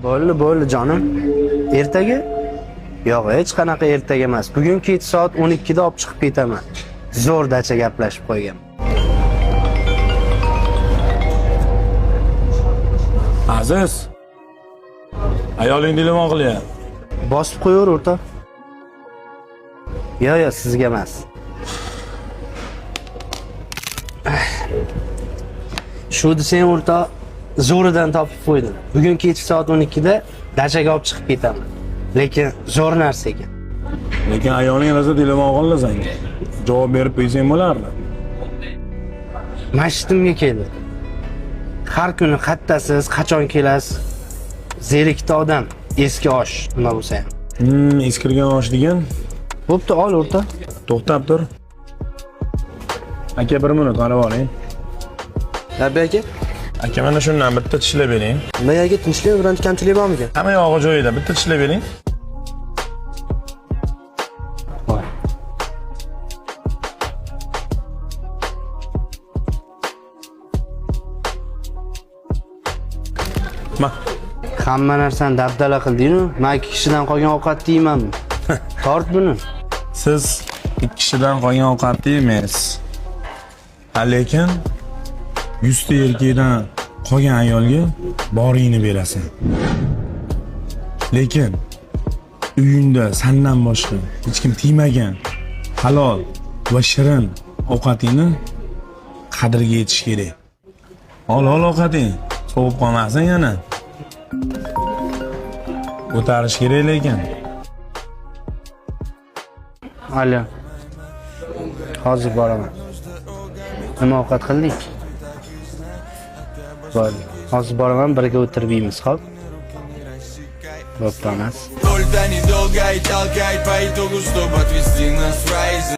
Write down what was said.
Bo'ldi jonim. Ertaga? Yo'q, hech qanaqa ertaga emas. Bugun kech soat 12 da olib chiqib ketaman. Zo'r dacha gaplashib qo'ygan. Aziz. Ayoling dilimon qilyapti. Bosib qo'yaver o'rta. Yo'q, sizga emas. Shu desang o'rta zo'ridan topib qo'ydim. Bugun kech soat 12 da dachaga olib chiqib ketaman. Lekin zo'r narsa ekan. Lekin ayoling rosa dilimon qildi senga. Javob berib qo'ysang bo'lardi. Masjidimga keldi. Har kuni qattasiz, qachon kelasiz? Zerikti odam, eski osh, nima bo'lsa ham. Eskirgan osh degan. Bo'pti, ol o'rta. To'xtab tur. Aka 1 minut qarab oling. Nabi aka, Aka mana shundan bitta tishlab bering. nima aka tinchlik bilan kamchilik bormikan? Hamma yog'i joyida, bitta tishlab bering. Voy. Ma, Hamma narsani dabdala qilding-ku. Men 2 kishidan qolgan ovqatni yeymanmi? Tort buni. siz 2 kishidan qolgan ovqatni yeysiz. Lekin 100 ta erkakdan qolgan ayolga boringni berasan. Lekin uyingda sendan boshqa hech kim tiymagan halol va shirin ovqatingni qadriga yetish kerak. Ol ovqating, sovib qolmasin yana. O'tarish kerak lekin. Alo. Hozir boraman. Nima ovqat qildik? Bo'ldi. Hozir boraman, birga o'tirib yeymiz, xo'p? Bo'pti, onas. Роль да недолго и толкай по итогу, чтобы отвести нас в рай.